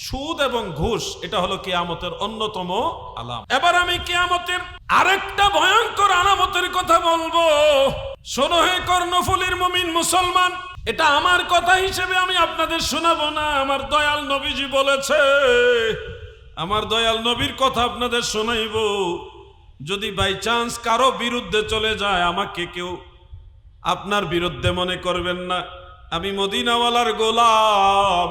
সুদ এবং ঘুষ এটা হলো কিয়ামতের অন্যতম আলাম। এবার আমি কিয়ামতের আরেকটা ভয়ঙ্কর আলামতের কথা বলবো। শোনো হে কর্ণফুলীর মুমিন মুসলমান, এটা আমার কথা হিসেবে আমি আপনাদের শোনাবো না, আমার দয়াল নবীজি বলেছে, আমার দয়াল নবীর কথা আপনাদের শোনাইব। যদি বাই চান্স কারো বিরুদ্ধে চলে যায়, আমাকে কেউ আপনার বিরুদ্ধে মনে করবেন না। আমি মদিনাওয়ালার গোলাম,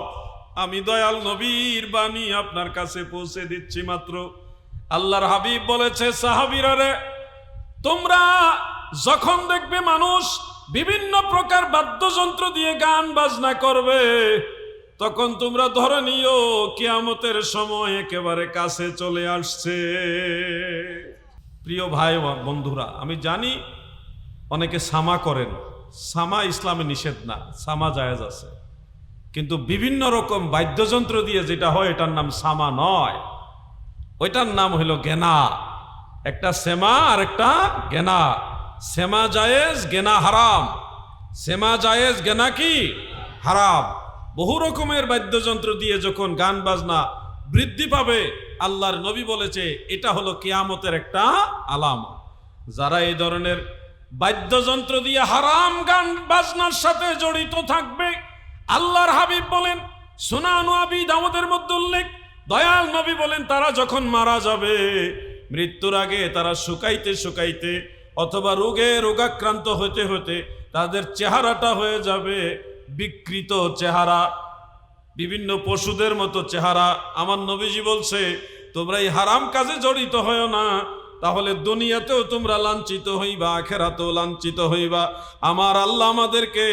আমি দয়াল নবীর বাণী আপনার কাছে পৌঁছে দিচ্ছি মাত্র। আল্লাহর হাবিব বলেছে, সাহাবীরা রে, তোমরা যখন দেখবে মানুষ বিভিন্ন প্রকার বাদ্যযন্ত্র দিয়ে গান বাজনা করবে, তখন তোমরা ধরে নিও কিয়ামতের সময় একেবারে কাছে চলে আসছে। প্রিয় ভাই বন্ধুরা, আমি জানি অনেকে সামা করেন, সামা ইসলামে নিষেধ না, সামা জায়েজ আছে, কিন্তু বিভিন্ন রকম বাদ্যযন্ত্র দিয়ে যেটা হয় এটার নাম সামা নয়, ওইটার নাম হলো গেনা। একটা সেমা আর একটা গেনা। সেমা জায়েজ, গেনা হারাম। সেমা জায়েজ, গেনা কি হারাম। বহু রকমের বাদ্যযন্ত্র দিয়ে যখন গান বাজনা বৃদ্ধি পাবে, আল্লাহর নবী বলেছে এটা হলো কিয়ামতের একটা আলামত। যারা এই ধরনের বাদ্যযন্ত্র দিয়ে হারাম গান বাজনার সাথে জড়িত থাকবে, আল্লাহর হাবিব বলেন, সুনান আবি দাউদের মধ্যে উল্লেখ, দয়াল নবী বলেন, তারা যখন মারা যাবে, মৃত্যুর আগে তারা শুকাইতে শুকাইতে অথবা রোগাক্রান্ত হতে হতে তাদের চেহারাটা হয়ে যাবে বিকৃত চেহারা, বিভিন্ন পশুদের মতো চেহারা। আমার নবীজি বলছে, তোমরা এই হারাম কাজে জড়িত হও না, তাহলে দুনিয়াতেও তোমরা লাঞ্ছিত হইবা, আখিরাতেও লাঞ্ছিত হইবা। আমার আল্লাহ আমাদেরকে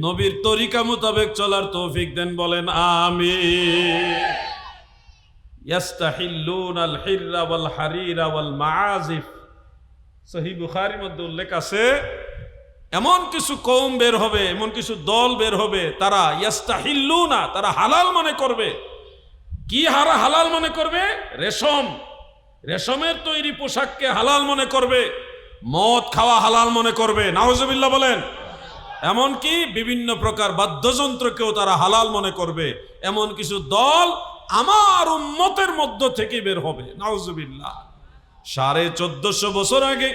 নবীর তরিকা মোতাবেক চলার তৌফিক দেন, বলেন আমিন। ইয়াস্তাহিল্লুনাল হিররা ওয়াল হারিরা ওয়াল মাআজিফ, সহিহ বুখারীর মধ্যে উল্লেখ আছে, এমন কিছু কওম বের হবে, এমন কিছু দল বের হবে, তারা ইয়াস্তাহিল্লুনা, তারা হালাল মনে করবে। কি হালাল মনে করবে? রেশমের তৈরি পোশাককে হালাল মনে করবে, মদ খাওয়া হালাল মনে করবে, নাউজুবিল্লাহ বলেন। এমনকি বিভিন্ন প্রকার বাদ্যযন্ত্রকেও তারা হালাল মনে করবে। এমন কিছু দল আমার উম্মতের মধ্য থেকে বের হবে, নাউজুবিল্লাহ। 1450 বছর আগে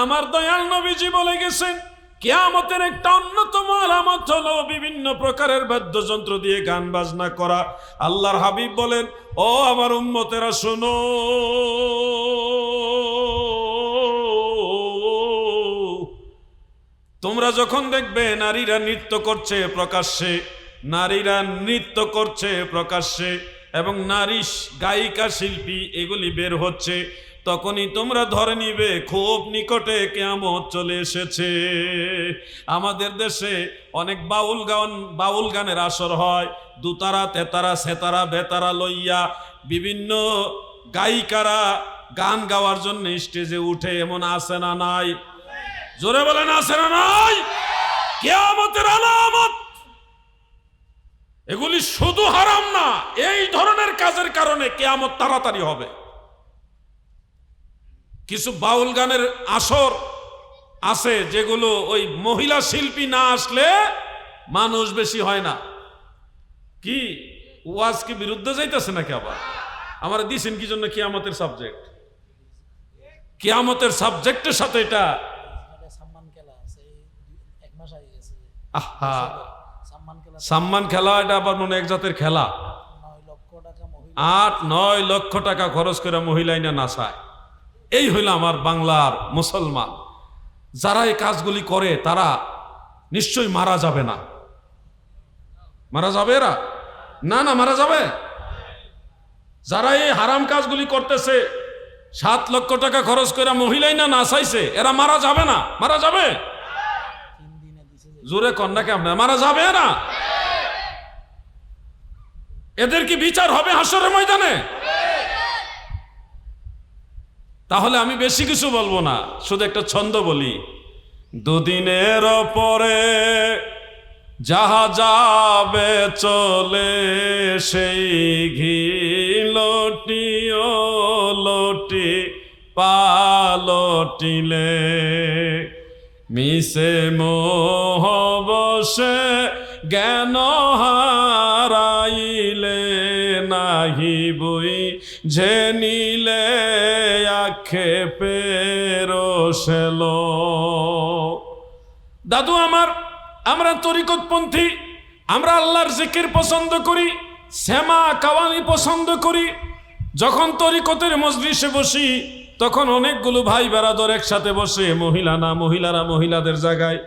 আমার দয়াল নবীজি বলে গেছেন, কিয়ামতের একটা অন্যতম আলামত হলো বিভিন্ন প্রকারের বাদ্যযন্ত্র দিয়ে গান বাজনা করা। আল্লাহর হাবিব বলেন, ও আমার উম্মতেরা শোনো, তোমরা যখন দেখবে নারীরা নৃত্য করছে প্রকাশ্যে, নারীরা নৃত্য করছে প্রকাশ্যে এবং নারী গায়িকা শিল্পী এগুলি বের হচ্ছে, তখনই তোমরা ধরে নিবে খুব নিকটে কিয়ামত চলে এসেছে। আমাদের দেশে অনেক বাউল গানের আসর হয়, দুতারা তেতারা সেতারা বেতারা লইয়া বিভিন্ন গায়িকারা গান গাওয়ার জন্য স্টেজে উঠে, এমন আছে না নাই? জোরে বলেন, আছে না নাই? কিয়ামতের আলামত এগুলি শুধু হারাম না, এই ধরনের কাজের কারণে কিয়ামত তাড়াতাড়ি হবে। কিছু বাউল গানের আসর আছে যেগুলো ওই মহিলা শিল্পী না আসলে মানুষ বেশি হয় না। কি ওয়াজ কি বিরুদ্ধে যাইতেছে নাকি? আবার আমার দিছেন কি জন্য? কিয়ামতের সাবজেক্ট, কিয়ামতের সাবজেক্টের সাথে এটা সম্মান খেলা, এটা আবার মনে এক জাতের খেলা। 8-9 লক্ষ টাকা খরচ করে মহিলাই না নাচায়। এই হইল আমার বাংলার মুসলমান। যারা এই কাজগুলি করে তারা নিশ্চয়ই মারা যাবে না। মারা যাবে এরা? না না, মারা যাবে। যারা এই হারাম কাজগুলি করতেছে, 7 লক্ষ টাকা খরচ করে মহিলাই না নাচাইছে, এরা মারা যাবে না? মারা যাবে? জোরে কন্যাকে আপনার মারা যাবে না? এদের কি বিচার হবে হাসরের ময়দানে? তাহলে আমি বেশি কিছু বলবো না, শুধু একটা ছন্দ বলি। দুদিনের পরে যাহা যাবে চলে, সেই ঘি লটি ও লটি পালটিলে, মিশে মোহ বসে জ্ঞান হারাইলে, না চাহিবই যে নিলে আক্ষেপে রোশেলো। দাদু আমার, আমরা তরিকতপন্থী, আমরা আল্লাহর জিকির পছন্দ করি, শ্যামা কাওয়ালি পছন্দ করি। যখন তরিকতের মজলিসে বসি তখন অনেকগুলো ভাই বেরাদর একসাথে বসে, মহিলা না, মহিলারা মহিলাদের জায়গায়,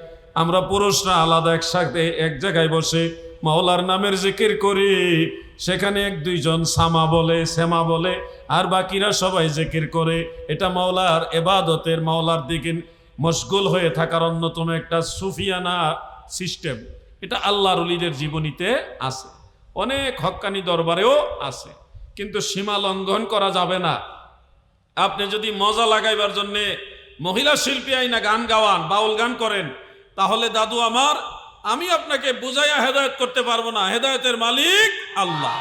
আমরা পুরুষরা আলাদা একসাথে এক জায়গায় বসে মাওলার নামের জিকির করি। সেখানে এক দুইজন সামা বলে, শ্যামা বলে, আর বাকিরা সবাই জিকির করে। এটা মাওলার ইবাদতের, মাওলার দিকে মশগুল হয়ে থাকার অন্যতম একটা সুফিয়ানা সিস্টেম। এটা আল্লাহর ওলিদের জীবনীতে আছে, অনেক হক্কানি দরবারেও আছে, কিন্তু সীমা লঙ্ঘন করা যাবে না। আপনি যদি মজা লাগাইবার জন্যে মহিলা শিল্পী আইনা গান গাওয়ান, বাউল গান করেন, তাহলে দাদু আমার, আমি আপনাকে বুঝাইয়া হেদায়েত করতে পারবো না। হেদায়েতের মালিক আল্লাহ।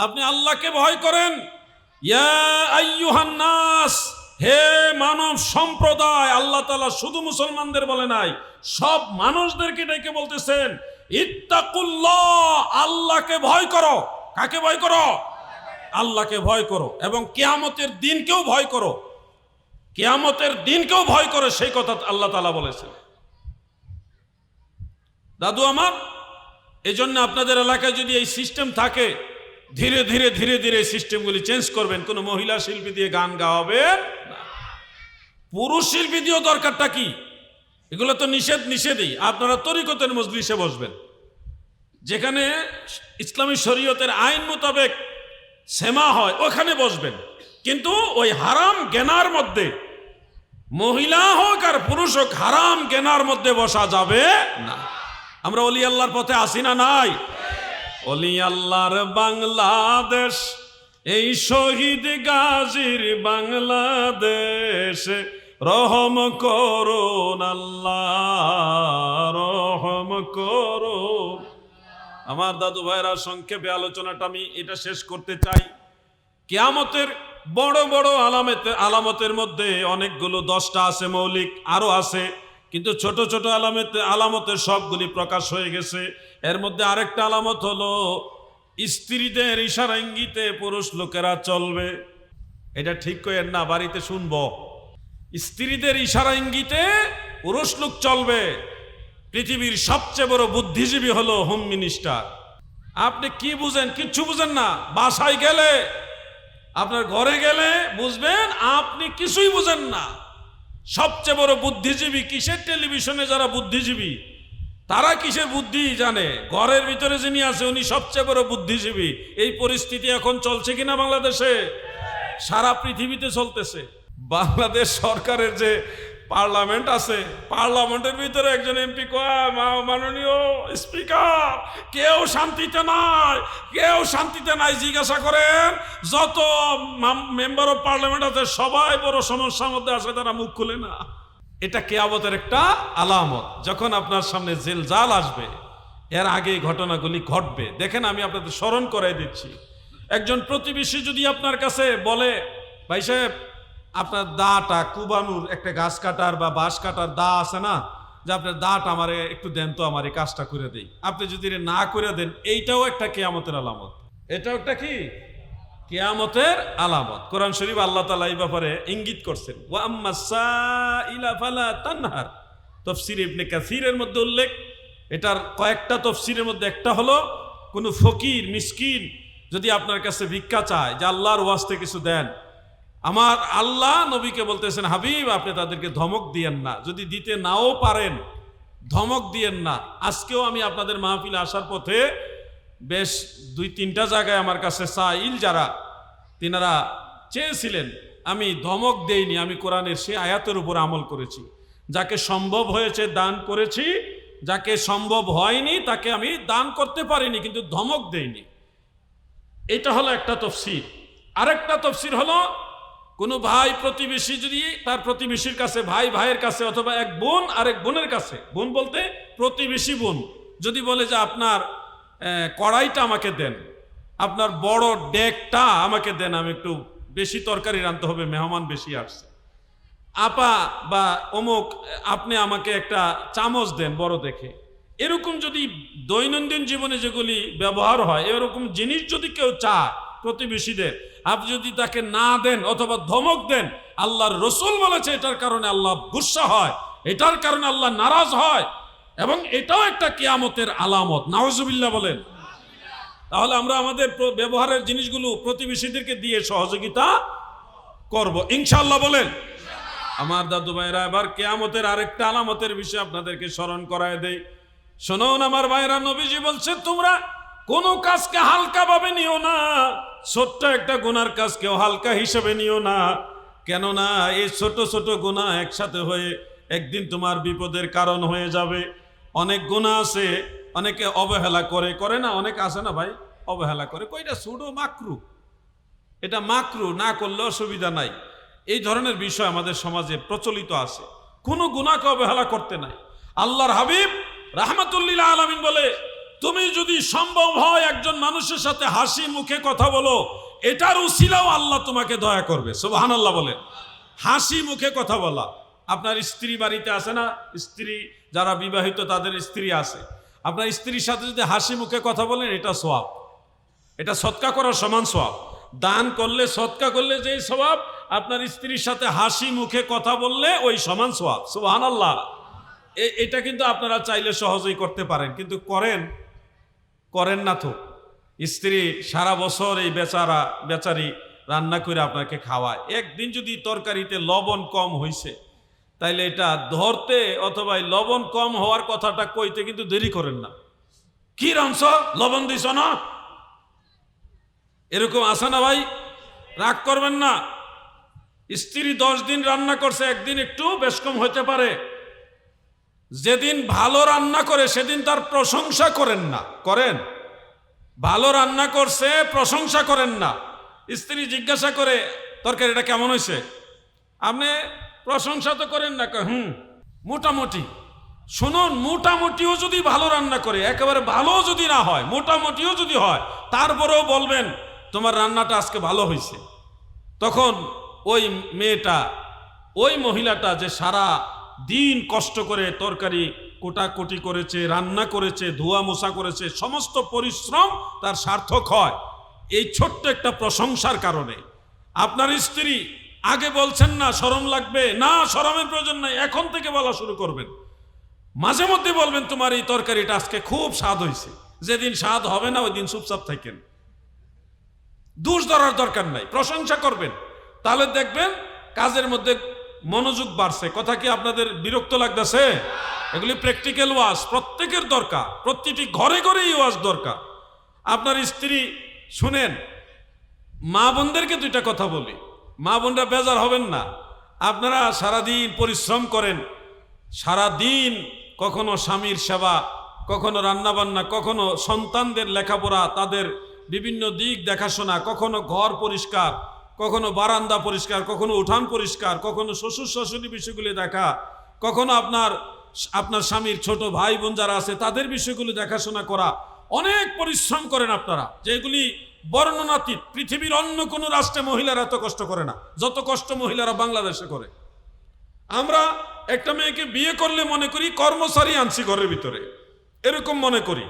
আপনি আল্লাহকে ভয় করেন। ইয়া আইয়ুহান নাস, হে মানব সম্প্রদায়, আল্লাহ তাআলা শুধু মুসলমানদের বলে নাই, সব মানুষদেরকে ডেকে বলতেছেন, ইত্তাকুল্লাহ, আল্লাহকে ভয় করো। কাকে ভয় করো? আল্লাহকে ভয় করো, এবং কিয়ামতের দিনকেও ভয় করো। কিয়ামতের দিনকেও ভয় করো, সেই কথা আল্লাহ তাআলা বলেছেন। দাদু আমার, এই জন্য আপনাদের এলাকায় যদি এই সিস্টেম থাকে, ধীরে ধীরে ধীরে ধীরে সিস্টেমগুলি চেঞ্জ করবেন। কোনো মহিলা শিল্পী দিয়ে গান গাওয়াবেন না, পুরুষ শিল্পী দিয়েও দরকারটা কি? এগুলো তো নিষেধই। আপনারা তরিকতের মজলিসে বসবেন, যেখানে ইসলামী শরীয়তের আইন মোতাবেক সেমা হয়, ওখানে বসবেন। কিন্তু ওই হারাম জ্ঞানার মধ্যে, মহিলা হোক আর পুরুষ হোক, হারাম জ্ঞানার মধ্যে বসা যাবে না। আমরা ওলি আল্লাহর পথে আসি না নাই? ওলি আল্লাহর বাংলাদেশ, এই শহীদ গাজীর বাংলাদেশ, রহম করুন আল্লাহ, রহম করুন। আমার দাদু ভাইরা, সংক্ষেপে আলোচনাটা আমি এটা শেষ করতে চাই। কিয়ামতের বড় বড় আলামতের মধ্যে অনেকগুলো, 10টা আছে মৌলিক, আরো আছে, কিন্তু ছোট ছোট আলামতের সবগুলি প্রকাশ হয়ে গেছে। এর মধ্যে আরেকটা আলামত হলো, স্ত্রীদের ইশারা ইঙ্গিতে পুরুষ লোকেরা চলবে। এটা ঠিক করেন না, বাড়িতে শুনবো। স্ত্রীদের ইশারা ইঙ্গিতে পুরুষ লোক চলবে। পৃথিবীর সবচেয়ে বড় বুদ্ধিজীবী হলো হোম মিনিস্টার। আপনি কি বুঝেন? কিচ্ছু বুঝেন না। বাসায় গেলে, আপনার ঘরে গেলে বুঝবেন আপনি কিছুই বুঝেন না। সবচেয়ে বড় বুদ্ধিজীবী কিসের? টেলিভিশনে যারা বুদ্ধিজীবী, তারা কিসের বুদ্ধি জানে? ঘরের ভিতরে যিনি আছে উনি সবচেয়ে বড় বুদ্ধিজীবী। এই পরিস্থিতি এখন চলছে কিনা বাংলাদেশে? সারা পৃথিবীতে চলতেছে। বাংলাদেশ সরকারের যে পার্লামেন্ট আছে, পার্লামেন্টের ভিতরে একজন এমপি কয়, মাননীয় স্পিকার, কেউ শান্তিতে নাই, কেউ শান্তিতে নাই। জিজ্ঞাসা করেন যত মেম্বার অফ পার্লামেন্ট আছে, সবাই বড় সমস্যার মধ্যে আছে, তারা মুখ খুলে না। এটা কিয়ামতের একটা আলামত। যখন আপনার সামনে জিলজাল আসবে, এর আগে ঘটনাগুলি ঘটবে। দেখেন, আমি আপনাদের স্মরণ করাই দিচ্ছি। একজন প্রতিবেশী যদি আপনার কাছে বলে, ভাই সাহেব, আপনার দাটা কুবানুর, একটা গাছ কাটার বা বাঁশ কাটার দা আছে না, যে আপনার দাটা আমারে একটু দেন তো, আমার এই কাজটা করে দেই। আপনি যদি না করে দেন, এইটাও একটা কিয়ামতের আলামত। এটাও একটা কি? কিয়ামতের আলামত। কোরআন শরীফ আল্লাহ তাআলা এই ব্যাপারে ইঙ্গিত করছেন, ওয়া আম্মা সাইলা ফালা তানহার। তাফসীর ইবনে কাসীরের মধ্যে উল্লেখ। এটার কয়েকটা তাফসীরের মধ্যে একটা হলো, কোনো ফকির মিসকিন যদি আপনার কাছে ভিক্ষা চায়, যে আল্লাহর ওয়াস্তে কিছু দেন, আমার আল্লাহ নবীকে বলতেছেন, হাবিব, আপনি তাদেরকে ধমক দিয়েন না। যদি দিতে নাও পারেন, ধমক দিয়েন না। আজকেও আমি আপনাদের মাহফিলে আসার পথে বেশ 2-3টা জায়গায় আমার কাছে সাইল যারা, তিনারা চেয়েছিলেন, আমি ধমক দেইনি। আমি কোরআনের সেই আয়াতের উপর আমল করেছি। যাকে সম্ভব হয়েছে দান করেছি, যাকে সম্ভব হয়নি তাকে আমি দান করতে পারিনি, কিন্তু ধমক দেইনি। এটা হলো একটা তাফসীর। আরেকটা তাফসীর হলো, কোনো ভাই প্রতিবেশী যদি তার প্রতিবেশীর কাছে, ভাই ভাইয়ের কাছে, অথবা এক বোন আরেক বোনের কাছে, বোন বলতে প্রতিবেশী বোন, যদি বলে যে আপনার কড়াইটা আমাকে দেন, আপনার বড় ডেকটা আমাকে দেন, আমি একটু বেশি তরকারি রাঁধতে হবে, মেহমান বেশি আসছে, আপা বা অমুক, আপনি আমাকে একটা চামচ দেন বড় দেখে। এরকম যদি দৈনন্দিন জীবনে যেগুলি ব্যবহার হয়, এরকম জিনিস যদি কেউ চায়, প্রতিবেশীদের, আপনি যদি তাকে না দেন অথবা ধমক দেন, আল্লাহর রসুল বলেছে এটার কারণে আল্লাহ গুসা হয়, এটার কারণে আল্লাহ নারাজ হয়, এবং এটাও একটা কিয়ামতের আলামত। নাউজুবিল্লাহ বলেন। তাহলে আমরা আমাদের ব্যবহারের জিনিসগুলো প্রতিবেশীদেরকে দিয়ে সহযোগিতা করব ইনশাআল্লাহ বলেন। আমার দাদু ভাইরা, এবার কিয়ামতের আরেকটা আলামতের বিষয় আপনাদেরকে স্মরণ করায় দেই। শুনুন আমার ভাইরা, নবীজি বলছে তোমরা কোনো কাজকে হালকা ভাবে নিও না, ছোট্ট একটা গুনার কাজকেও হালকা হিসেবে নিও না। কেননা এই ছোট ছোট গুনাহ একসাথে হয়ে একদিন তোমার বিপদের কারণ হয়ে যাবে। অনেক গুনাহ আছে, অনেকে অবহেলা করে না, অনেক আছে না ভাই, অবহেলা করে, কইটা সুডো মাকরু, এটা মাকরু, না করলে অসুবিধা নাই। এই ধরনের বিষয় আমাদের সমাজে প্রচলিত আছে। কোনো গুনাহকে অবহেলা করতে নাই। আল্লাহর হাবিব রাহমাতুল্লিল আলামিন বলে, তুমি যদি সম্ভব হয় একজন মানুষের সাথে হাসি মুখে কথা বলো, এটার উসিলাও আল্লাহ তোমাকে দয়া করবে। সুবহানাল্লাহ বলেন। হাসি মুখে কথা বলা। আপনার স্ত্রী বাড়িতে আছে না, স্ত্রী যারা বিবাহিত তাদের স্ত্রী আছে, আপনার স্ত্রীর সাথে যদি হাসি মুখে কথা বলেন, এটা সওয়াব, এটা সদকা করার সমান সওয়াব। দান করলে, সদকা করলে যে সওয়াব, আপনার স্ত্রীর সাথে হাসি মুখে কথা বললে ওই সমান সওয়াব। সুবহানাল্লাহ। এটা কিন্তু আপনারা চাইলে সহজেই করতে পারেন, কিন্তু করেন না তো। স্ত্রী সারা বছর এই বেচারি রান্না করে আপনাকে খাওয়ায়, একদিন যদি তরকারিতে লবণ কম হয়েছে, তাইলে এটা ধরতে অথবা লবণ কম হওয়ার কথাটা কইতে কিন্তু দেরি করেন না। কি রাঁধছ, লবণ দিছ না, এরকম আছে না ভাই? রাগ করবেন না। স্ত্রী 10 দিন রান্না করছে, একদিন একটু বেশ কম হইতে পারে। যেদিন ভালো রান্না করে সেদিন তার প্রশংসা করেন না, করেন? ভালো রান্না করছে প্রশংসা করেন না। স্ত্রী জিজ্ঞাসা করে তরকারিটা কেমন হয়েছে, আপনি প্রশংসা তো করেন না, মোটামুটি। শুনুন, মোটামুটিও যদি ভালো রান্না করে, একেবারে ভালো যদি না হয়, মোটামুটিও যদি হয়, তারপরেও বলবেন তোমার রান্নাটা আজকে ভালো হয়েছে। তখন ওই মেয়েটা, ওই মহিলাটা যে সারা দিন কষ্ট করে তরকারি কোটাকুটি করেছে, রান্না করেছে, ধোয়া মোছা করেছে, সমস্ত পরিশ্রম তার সার্থক হয় এই ছোট্ট একটা প্রশংসার কারণে। আপনার স্ত্রী আগে বলছেন না শরম লাগবে, না শরমের প্রয়োজন নাই, এখন থেকে বলা শুরু করবেন। মাঝে মধ্যে বলবেন তোমার এই তরকারিটা আজকে খুব স্বাদ হয়েছে। যেদিন স্বাদ হবে না ওই দিন চুপচাপ থাকেন, দোষ ধরার দরকার নাই, প্রশংসা করবেন। তাহলে দেখবেন কাজের মধ্যে মনোযোগ বাড়ছে। কথা কি আপনাদের বিরক্ত লাগতেছে? এগুলি প্র্যাকটিক্যাল ওয়াজ প্রত্যেকের দরকার, প্রতিটি ঘরে ঘরে এই ওয়াজ দরকার। আপনার স্ত্রী শুনেন, মা বোনদেরকে দুইটা কথা বলি, মা বোনরা বেজার হবেন না। আপনারা সারাদিন পরিশ্রম করেন, সারাদিন কখনো স্বামীর সেবা, কখনো রান্নাবান্না, কখনো সন্তানদের লেখাপড়া, তাদের বিভিন্ন দিক দেখাশোনা, কখনো ঘর পরিষ্কার, কখনো বারান্দা পরিষ্কার, কখনো উঠান পরিষ্কার, কখনো শ্বশুর শাশুড়ি বিষয়গুলি দেখা, কখনো আপনার স্বামীর ছোট ভাই বোন যারা আছে তাদের বিষয়গুলি দেখাশোনা করা। অনেক পরিশ্রম করেন আপনারা, যেগুলি বর্ণনাতীত। পৃথিবীর অন্য কোনো রাষ্ট্রে মহিলারা এত কষ্ট করে না যত কষ্ট মহিলারা বাংলাদেশে করে। আমরা একটা মেয়েকে বিয়ে করলে মনে করি কর্মচারী আনছি ঘরের ভিতরে, এরকম মনে করি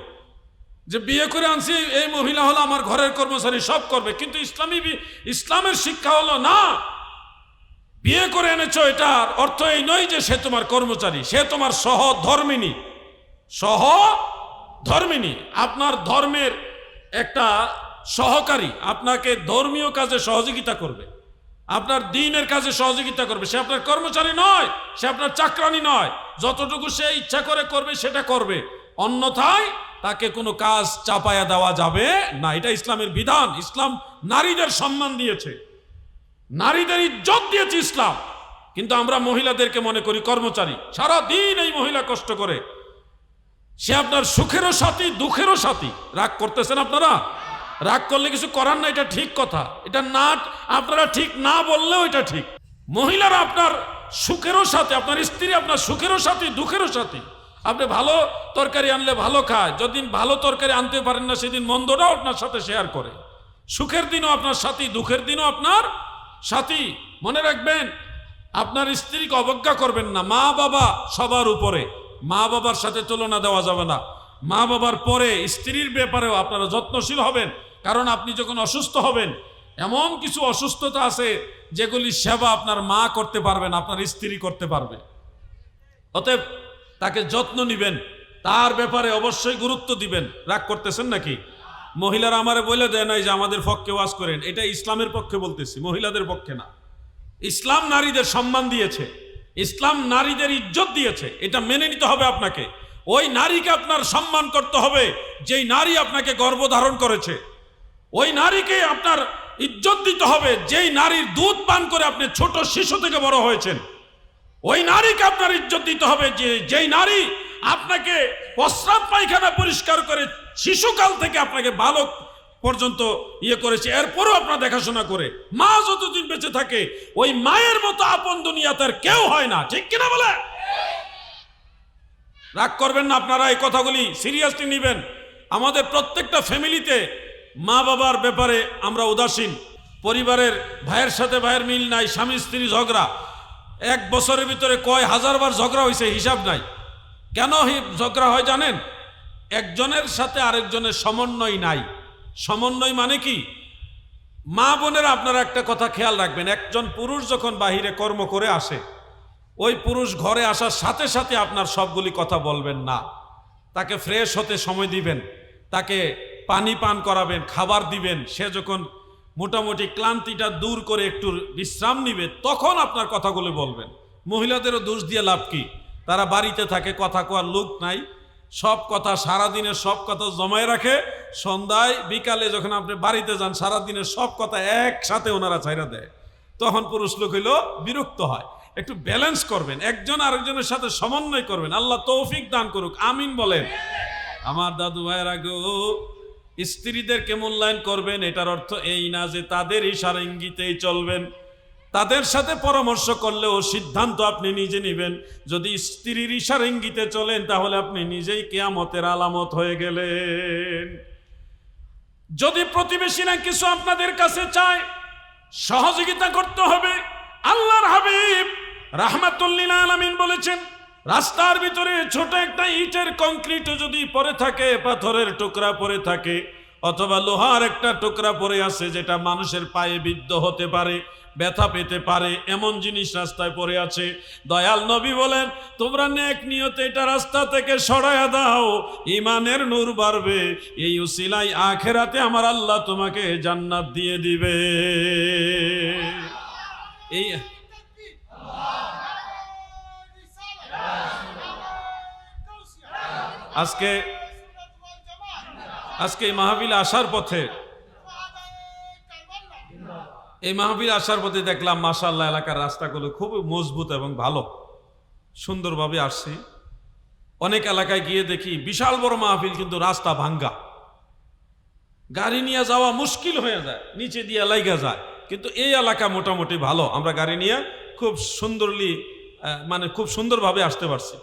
যে বিয়ে করে আনছি, এই মহিলা হলো আমার ঘরের কর্মচারী, সব করবে। কিন্তু ইসলামের শিক্ষা হলো না, বিয়ে করে এনেছো এটার অর্থ এই নয় যে সে তোমার কর্মচারী, সে তোমার সহধর্মিনী। আপনার ধর্মের একটা সহকারী, আপনাকে ধর্মীয় কাজে সহযোগিতা করবে, আপনার দ্বীনের কাজে সহযোগিতা করবে। সে আপনার কর্মচারী নয়, সে আপনার চাকরানি নয়। যতটুকু সে ইচ্ছা করে করবে সেটা করবে, অন্যথায় তাকে কোনো কাজ চাপায়া দেওয়া যাবে না। এটা ইসলামের বিধান। ইসলাম নারীদের সম্মান দিয়েছে, নারীদের ইজ্জত দিয়েছে ইসলাম। কিন্তু আমরা মহিলাদেরকে মনে করি কর্মচারী। সারা দিন এই মহিলা কষ্ট করে, সে আপনার সুখেরও সাথী, দুঃখেরও সাথী। রাগ করতেছেন আপনারা? রাগ করলে কিছু করার না, এটা ঠিক কথা। এটা না, আপনারা ঠিক না বললেও এটা ঠিক। মহিলারা আপনার সুখেরও সাথী, আপনার স্ত্রী আপনার সুখেরও সাথী, দুঃখেরও সাথী। আপনি ভালো তরকারি আনলে ভালো খায়, যদিন ভালো তরকারি আনতে পারেন না সেদিন মন্দটাও আপনার সাথে শেয়ার করে। সুখের দিনও আপনার সাথী, দুঃখের দিনও আপনার সাথী। মনে রাখবেন, আপনার স্ত্রীকে অবজ্ঞা করবেন না। মা বাবা সবার উপরে, মা বাবার সাথে তুলনা দেওয়া যাবে না। মা বাবার পরে স্ত্রীর ব্যাপারেও আপনারা যত্নশীল হবেন। কারণ আপনি যখন অসুস্থ হবেন, এমন কিছু অসুস্থতা আছে যেগুলি সেবা আপনার মা করতে পারবেন, আপনার স্ত্রী করতে পারবে। অতএব তাকে যত্ন নিবেন, তার ব্যাপারে অবশ্যই গুরুত্ব দিবেন। রাগ করতেছেন নাকি? মহিলারা আমারে বলে দেয় নাই যে আমাদের পক্ষে ওয়াজ করেন, এটা ইসলামের পক্ষে বলতেছি, মহিলাদের পক্ষে না। ইসলাম নারীদের সম্মান দিয়েছে, ইসলাম নারীদের ইজ্জত দিয়েছে, এটা মেনে নিতে হবে আপনাকে। ওই নারীকে আপনার সম্মান করতে হবে যেই নারী আপনাকে গর্ভধারণ করেছে। ওই নারীকে আপনার ইজ্জত দিতে হবে যেই নারীর দুধ পান করে আপনি ছোট শিশু থেকে বড় হয়েছেন। ওই নারীকে আপনার ইজ্জত দিতে হবে যেই নারী আপনাকে প্রস্রাব পায়খানা পরিষ্কার করে শিশুকাল থেকে আপনাকে বালক পর্যন্ত করেছে, এরপরও আপনার দেখাশোনা করে। মা যতদিন বেঁচে থাকে ওই মায়ের মতো আপন দুনিয়াতে আর কেউ হয় না, ঠিক কিনা বলে? রাগ করবেন না, আপনারা এই কথাগুলি সিরিয়াসলি নেবেন। আমাদের প্রত্যেকটা ফ্যামিলিতে মা বাবার ব্যাপারে আমরা উদাসীন। পরিবারের ভাইয়ের সাথে ভাইয়ের মিল নাই, স্বামী স্ত্রী ঝগড়া, এক বছরের ভিতরে কয় হাজারবার ঝগড়া হয়েছে হিসাব নাই। কেন ঝগড়া হয় জানেন? একজনের সাথে আরেকজনের সমন্বয় নাই। সমন্বয় মানে কি? মা বোনেরা আপনারা একটা কথা খেয়াল রাখবেন, একজন পুরুষ যখন বাহিরে কর্ম করে আসে, ওই পুরুষ ঘরে আসার সাথে সাথে আপনার সবগুলি কথা বলবেন না। তাকে ফ্রেশ হতে সময় দিবেন, তাকে পানি পান করাবেন, খাবার দিবেন। সে যখন মোটামুটি ক্লান্তিটা দূর করে একটু বিশ্রাম নিবে, তখন আপনার কথাগুলো বলবেন। মহিলাদেরও দোষ দিয়ে লাভ কি? তারা বাড়িতে থাকে, কথা কোয়ার লোক নাই, সব কথা সারাদিনের সব কথা জমায় রাখে, সন্ধ্যায় বিকালে যখন আপনি বাড়িতে যান সারাদিনের সব কথা একসাথে ওনারা ছাইরা দেয়। তখন পুরুষ লোক হইল বিরক্ত হয়। একটু ব্যালেন্স করবেন, একজন আরেকজনের সাথে সমন্বয় করবেন। আল্লাহ তৌফিক দান করুক, আমিন বলেন। আমার দাদু ভাইয়েরা গো, স্ত্রীদেরকে মূল্যায়ন করবেন, এটার অর্থ এই না যে তাদের ইশারা ইঙ্গিতেই চলবেন। তাদের সাথে পরামর্শ করলেও সিদ্ধান্ত আপনি নিজে নেবেন। যদি স্ত্রীর ইশারা ইঙ্গিতে চলেন তাহলে আপনি নিজেই কিয়ামতের আলামত হয়ে গেলেন। যদি প্রতিবেশীরা কিছু আপনাদের কাছে চায়, সহযোগিতা করতে হবে। আল্লাহর হাবিব রাহমাতুল লিল আলামিন বলেছেন, রাস্তার ভিতরে ছোট একটা ইটের কংক্রিট যদি পড়ে থাকে, পাথরের টুকরা পড়ে থাকে, অথবা লোহার একটা টুকরা পড়ে আছে যেটা মানুষের পায়ে বিদ্ধ হতে পারে, ব্যথা পেতে পারে, এমন জিনিস রাস্তায় পড়ে আছে, দয়াল নবী বলেন তোমরা নেক নিয়তে এটা রাস্তা থেকে সরায়া দাও, ঈমানের নূর বাড়বে, এই উসিলায় আখিরাতে আমার আল্লাহ তোমাকে জান্নাত দিয়ে দিবে। এই আজকে এই মাহফিলে আসার পথে, এই মাহফিল আসার পথে দেখলাম মাশাআল্লাহ এলাকার রাস্তাগুলো খুব মজবুত এবং ভালো, সুন্দরভাবে আসছি। অনেক এলাকায় গিয়ে দেখি বিশাল বড় মাহফিল কিন্তু রাস্তা ভাঙ্গা, গাড়ি নিয়ে যাওয়া মুশকিল হয়ে যায়, নিচে দিয়ে লাইগা যায়। কিন্তু এই এলাকা মোটামুটি ভালো, আমরা গাড়ি নিয়ে খুব খুব সুন্দরভাবে আসতে পারছি।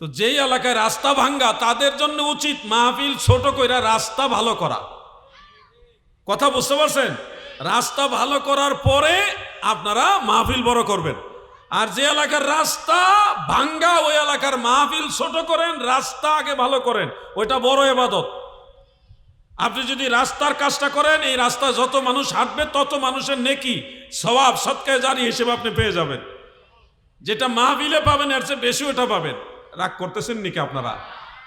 তো যেই এলাকায় রাস্তা ভাঙ্গা তাদের জন্য উচিত মাহফিল ছোট কইরা রাস্তা ভালো করা। কথা বুঝতে পারছেন? রাস্তা ভালো করার পরে আপনারা মাহফিল বড় করবেন। আর যে এলাকার রাস্তা ভাঙ্গা ওই এলাকার মাহফিল ছোট করেন, রাস্তা আগে ভালো করেন, ওইটা বড় ইবাদত। আপনি যদি রাস্তার কাজটা করেন, এই রাস্তা যত মানুষ হাঁটবে তত মানুষের নেকি সওয়াব সদকায়ে জারি হিসেবে আপনি পেয়ে যাবেন। যেটা মাহফিলে পাবেন এর চেয়ে বেশি ওটা পাবেন। রাগ করতেছেন নাকি আপনারা?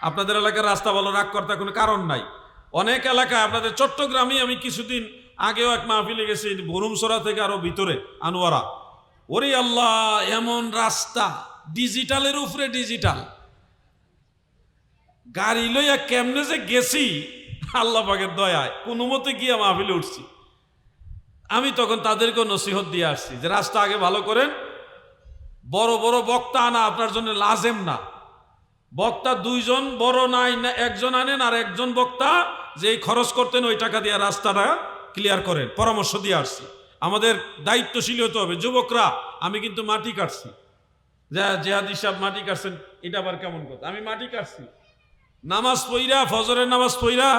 আপনাদের এলাকার রাস্তা ভালো, রাগ করতে কোনো কারণ নাই। অনেক এলাকায় আপনাদের চট্টগ্রামে আমি কিছুদিন আগেও এক মাহফিলে গেছি, বরুমসরা থেকে আরো ভিতরে আনোয়ারা। ওরে আল্লাহ, এমন রাস্তা ডিজিটালের উপরে ডিজিটাল, গাড়ি লইয়া কেমনে যে গেছি আল্লাহ পাকের দয়ায় কোনো মতে গিয়ে মাহফিলে উঠছি। আমি তখন তাদেরকেও নসিহত দিয়ে আসছি যে রাস্তা আগে ভালো করেন, বড় বড় বক্তা আনা আপনার জন্য লাজেম না। বক্তা দুইজন বড় নাই না, একজন আনেন, আর একজন বক্তা যে খরচ করতেন ওই টাকা দিয়ে রাস্তাটা ক্লিয়ার করেন, পরামর্শ দিয়ে আসছি। আমাদের দায়িত্বশীল হতে হবে। যুবকরা, আমি কিন্তু মাটি কাটছি, জেহাদি সাহেব মাটি কাটছেন, এটা আবার কেমন কথা? আমি মাটি কাটছি, নামাজ পইরা, ফজরের নামাজ পইরা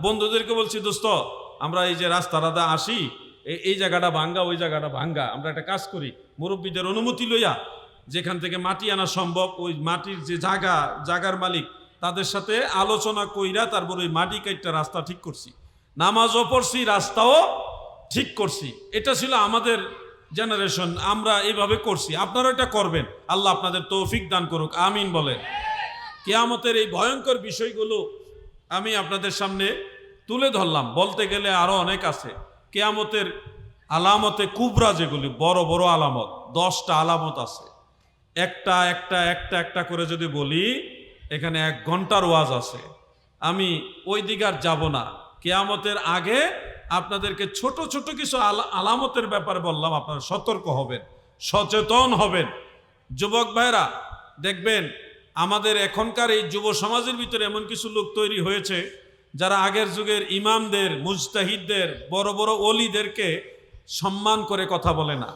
বন্ধুদেরকে বলছি, দোস্ত আমরা এই যে রাস্তাটা আসি, এই জায়গাটা ভাঙ্গা, ওই জায়গাটা ভাঙ্গা, আমরা একটা কাজ করি, মুরব্বীদের অনুমতি লইয়া যেখান থেকে মাটি আনা সম্ভব ওই মাটির যে জায়গার মালিক তাদের সাথে আলোচনা কইরা তারপর ওই মাটি কাটটা রাস্তা ঠিক করছি। নামাজও পড়ছি, রাস্তাও ঠিক করছি। এটা ছিল আমাদের জেনারেশন, আমরা এইভাবে করছি। আপনারা এটা করবেন, আল্লাহ আপনাদের তৌফিক দান করুক, আমিন বলেন। কিয়ামতের এই ভয়ঙ্কর বিষয়গুলো আমি আপনাদের সামনে তুলে ধরলাম। বলতে গেলে আরো অনেক আছে। কিয়ামতের আলামতে কুবরা, যেগুলি বড় বড় আলামত, 10টা আলামত আছে। একটা একটা একটা একটা করে যদি বলি, এখানে 1 ঘন্টার ওয়াজ আছে। আমি ওই দিকে আর যাব না। কিয়ামতের আগে আপনাদেরকে ছোট ছোট কিছু আলামতের ব্যাপারে বললাম, আপনারা সতর্ক হবেন, সচেতন হবেন। যুবক ভাইরা দেখবেন, আমাদের এখনকার এই যুব সমাজের ভিতরে এমন কিছু লোক তৈরি হয়েছে যারা আগের যুগের ইমামদের, মুজতাহিদদের, বড় বড় ওলিদেরকে সম্মান করে কথা বলে না।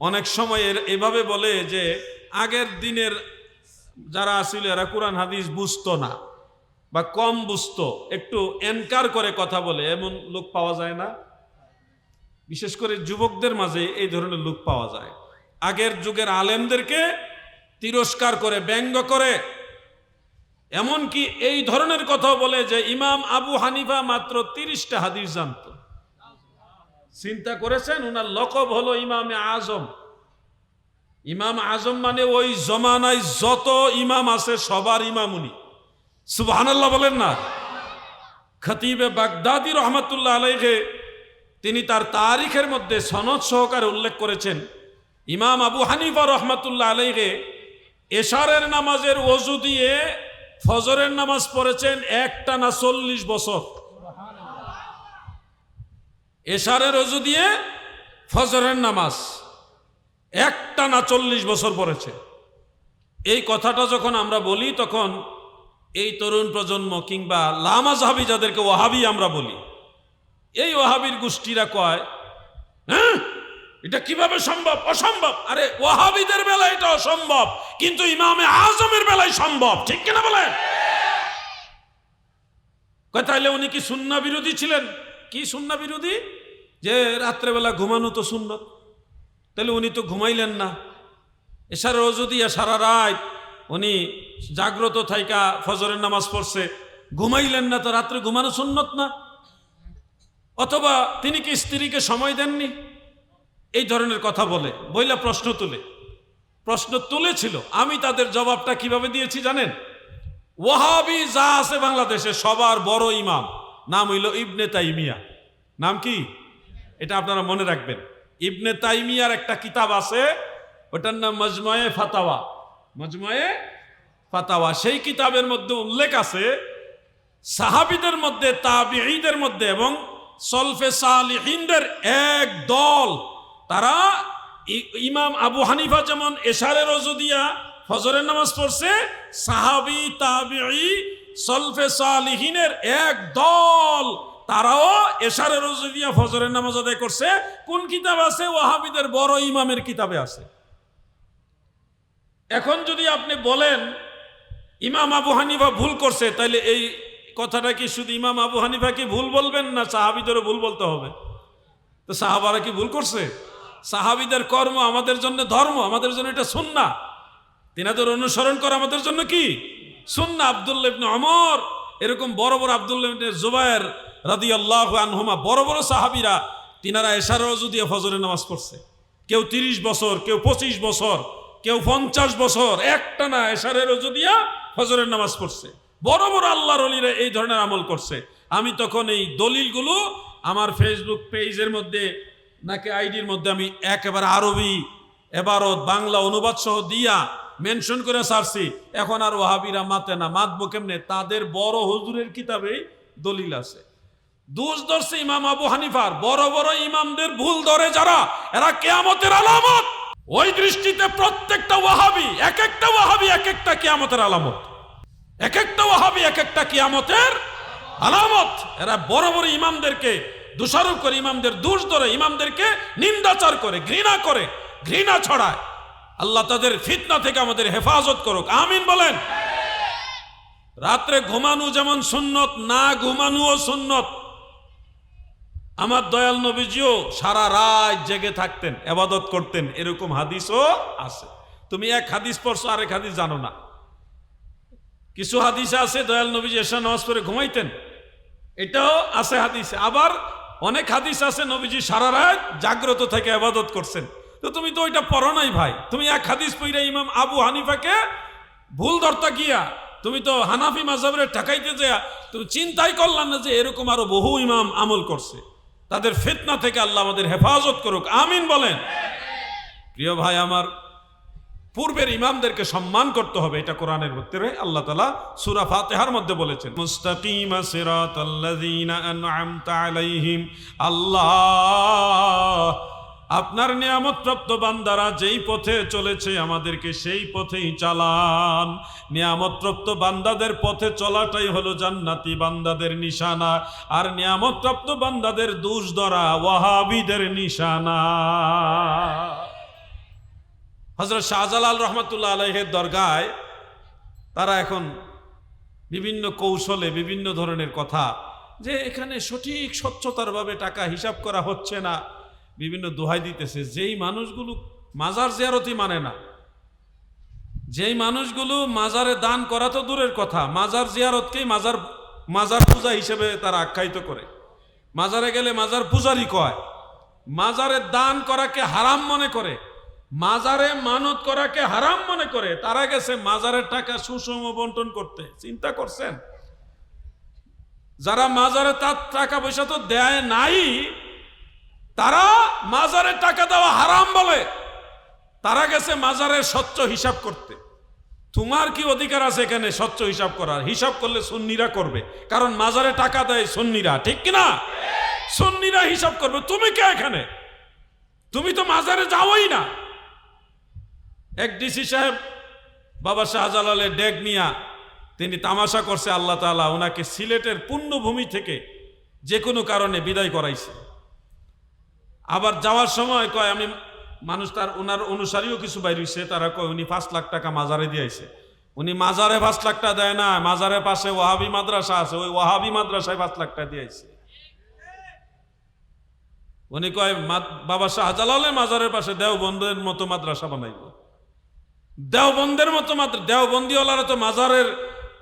অনেক সময় এভাবে বলে যে আগের দিনের যারা ছিল এরা কোরআন হাদিস বুঝতো না বা কম বুঝতো, একটু এনকার করে কথা বলে, এমন লোক পাওয়া যায় না? বিশেষ করে যুবকদের মাঝে এই ধরনের লোক পাওয়া যায়। আগের যুগের আলেমদেরকে তিরস্কার করে, ব্যঙ্গ করে, এমনকি এই ধরনের কথা বলে যে ইমাম আবু হানিফা মাত্র 30টা হাদিস জানত। চিন্তা করেছেন? ওনার লকব হলো ইমামে আজম। ইমাম আজম মানে ওই জমানায় যত ইমাম আছে সবার ইমাম উনি। সুবহানাল্লাহ বলেন না? খতিবে বাগদাদি রহমাতুল্লাহ আলাইহি তিনি তার তারিখের মধ্যে সনদ সহকারে উল্লেখ করেছেন, ইমাম আবু হানিফা রহমাতুল্লাহ আলাইহি এশারের নামাজের ওযু দিয়ে ফজরের নামাজ পড়েছেন একটানা 40 বছর। এশারের ওযু দিয়ে ফজরের নামাজ একটানা 40 বছর পড়েছে। এই কথাটা যখন আমরা বলি, তখন এই তরুণ প্রজন্ম কিংবা লামাযহাবী, যাদেরকে ওয়াহাবি আমরা বলি, এই ওয়াহাবির গোষ্ঠীরা কয়, হ্যাঁ এটা কিভাবে সম্ভব? অসম্ভব। আরে ওয়াহাবিদের বেলায় এটা অসম্ভব, কিন্তু ইমামে আজমের বেলায় সম্ভব। ঠিক কিনা বলেন? কয় তাইলে উনি কি সুন্নাহ বিরোধী ছিলেন? কি সুন্নাহ বিরোধী? যে রাত্রেবেলা ঘুমানো তো সুন্নত, তাহলে উনি তো ঘুমাইলেন না। এশারের ওযু দিয়া সারা রাত উনি জাগ্রত থাইকা ফজরের নামাজ পড়ছে, ঘুমাইলেন না, তো রাত্রে ঘুমানো সুন্নত না? অথবা তিনি কি স্ত্রীকে সময় দেননি? এই ধরনের কথা বলে, বইলা প্রশ্ন তুলেছিল। আমি তাদের জবাবটা কিভাবে দিয়েছি জানেন? ওয়াহাবি যা আছে বাংলাদেশে সবার বড় ইমাম নাম হইল ইবনে তাইমিয়া। নাম কি? এটা আপনারা মনে রাখবেন। ইবনে তাইমিয়ার একটা কিতাব আছে, ওটার নাম মাজমুয়ে ফাতাওয়া। মাজমুয়ে ফাতাওয়া। সেই কিতাবের মধ্যে উল্লেখ আছে, সাহাবীদের মধ্যে, তাবিঈদের মধ্যে এবং সলফে সালিহিনদের এক দল, তারা ইমাম আবু হানিফা যেমন এশারের ওযু দিয়া ফজরের নামাজ পড়ছে, সাহাবী, তাবিঈ, সলফে সালিহিনের এক দল তারাও এশারের ওযু দিয়া ফজরের নামাজ আদায় করছে। কোন কিতাব আছে? ওয়াহাবিদের বড় ইমামের কিতাবে আছে। এখন যদি আপনি বলেন ইমাম আবু হানিফা ভুল করছে, তাইলে এই কথাটা কি শুধু ইমাম আবু হানিফা কি ভুল বলবেন, না সাহাবীদেরও ভুল বলতে হবে? তো সাহাবারা কি ভুল করছে? সাহাবীদের কর্ম আমাদের জন্য ধর্ম, আমাদের জন্য এটা সুন্নাহ। তিনাদের অনুসরণ করা আমাদের জন্য কি সুন্নাহ। আব্দুল্লাহ ইবনে ওমর, এরকম বড় বড় আব্দুল্লাহ ইবনে জুবায়ের রাদিয়াল্লাহু আনহুমা, বড় বড় সাহাবীরা, তিনারা এশারের ওযু দিয়ে ফজরের নামাজ পড়ছে। কেউ 30 বছর, কেউ 25 বছর, কেউ 50 বছর একটানা এশারের ওযু দিয়া ফজরের নামাজ পড়ছে। বড় বড় আল্লাহর ওলিরা এই ধরনের আমল করছে। আমি তখন এই দলিলগুলো আমার ফেসবুক পেজের মধ্যে নাকি আইডির মধ্যে আমি একেবারে আরবি এবারত বাংলা অনুবাদ সহ দিয়া মেনশন করে ছাড়ছি। এখন আর ওয়াহাবিরা মাতে না, মাতবো কেমনে? তাদের বড় হুজুরের কিতাবেই দলিল আছে। দোষ ধরছে ইমাম আবু হানিফার। বড় বড় ইমামদের ভুল ধরে যারা, এরা কিয়ামতের আলামত। ওই দৃষ্টিতে প্রত্যেকটা ওয়াহাবি, এক একটা ওয়াহাবি এক একটা কিয়ামতের আলামত, এক একটা ওয়াহাবি এক একটা কিয়ামতের আলামত। এরা বড় বড় ইমামদেরকে দোষারোপ করে, ইমামদের দোষ ধরে, ইমামদেরকে নিন্দাচার করে, ঘৃণা ছড়ায়। আল্লাহ তাদের ফিতনা থেকে আমাদের হেফাজত করুক, আমিন বলেন। রাত্রে ঘুমানো যেমন সুন্নত, না ঘুমানোও সুন্নত। আমার দয়াল নবীজিও সারা রাত জেগে থাকতেন, ইবাদত করতেন, এরকম হাদিসও আছে। তুমি এক হাদিস পড়ছো, আরেক হাদিস জানো না। কিছু হাদিস আছে দয়াল নবীজি এশা নামাজ পড়ে ঘুমাইতেন, এটাও আছে হাদিসে। আবার অনেক হাদিস আছে নবীজি সারা রাত জাগ্রত থেকে ইবাদত করছেন। তো তুমি তো ওইটা পড়ো নাই ভাই। তুমি এক হাদিস পড়ে ইমাম আবু হানিফাকে ভুল ধরতা গিয়া তুমি তো হানাফি মাযহাবের ঠকাইতে যায় তুমি চিন্তাই করলাম না যে এরকম আরো বহু ইমাম আমল করছে। তাদের ফিতনা থেকে আল্লাহ আমাদের হেফাজত করুক, আমিন বলেন। প্রিয় ভাই আমার, পূর্বের ইমামদেরকে সম্মান করতে হবে, এটা কোরআনের ভিতরে আল্লাহ তাআলা সূরা ফাতিহার মধ্যে বলেছেন, মুস্তাকিমা সিরাতাল্লাযীনা আন'আমতা আলাইহিম। আল্লাহ আপনার নিয়ামতপ্রাপ্ত বান্দারা যেই পথে চলেছে আমাদেরকে সেই পথেই চালান। নিয়ামতপ্রাপ্ত বান্দাদের পথে চলাটাই হলো জান্নাতি বান্দাদের নিশানা, আর নিয়ামতপ্রাপ্ত বান্দাদের দোষ ধরা ওয়াহাবিদের নিশানা। হযরত শাহজালাল রহমাতুল্লাহ আলাইহির দরগায় তারা এখন বিভিন্ন কৌশলে বিভিন্ন ধরনের কথা, যে এখানে সঠিক স্বচ্ছতার ভাবে টাকা হিসাব করা হচ্ছে না, বিভিন্ন দোহাই দিতেছে। যেই মানুষগুলো মাজার জিয়ারতই মানে না, যেই মানুষগুলো মাজারে দান করা তো দূরের কথা, মাজার জিয়ারতকেই মাজার পূজা হিসেবে তারা আখ্যায়িত করে। মাজারে গেলে মাজার পূজারি কয়, মাজারে দান করাকে হারাম মনে করে, মাজারে মানত করাকে হারাম মনে করে, তারা গেছে মাজারের টাকা সুষম বন্টন করতে। চিন্তা করছেন? যারা মাজারে তার টাকা পয়সা তো দেয় নাই, তারা মাজারের টাকা দেওয়া হারাম বলে, তারা গেছে মাজারের স্বচ্ছ হিসাব করতে। তোমার কি অধিকার আছে এখানে স্বচ্ছ হিসাব করার? হিসাব করলে সুন্নিরা করবে, কারণ মাজারে টাকা দেয় সুন্নিরা, ঠিক কিনা? সুন্নিরা হিসাব করবে, তুমি কে এখানে? তুমি তো মাজারে যাওই না। এক ডিসি সাহেব বাবা শাহজালালের ডেক নিয়া তিনি তামাশা করছে, আল্লাহ তাআলা ওনাকে সিলেটের পুণ্যভূমি থেকে যে কোনো কারণে বিদায় করাইছে। আবার যাওয়ার সময় কয় আমি মানুষ, তার ওনার অনুসারীও কিছু বাইরেছে, তারা কয় উনি 5 লাখ টাকা মাজারে দিয়েছে। উনি মাজারে 5 লাখ টাকা দেয় না, মাজারের পাশে ওয়াহাবি মাদ্রাসা আছে, ওই ওয়াহাবি মাদ্রাসায় 5 লাখ টাকা দিয়েছে। উনি কয় বাবা শাহজালালের মাজারের পাশে দেওবন্দের মতো মাদ্রাসা বানাইব। দেওবন্দের মতো দেওবন্দিওয়ালারা তো মাজারের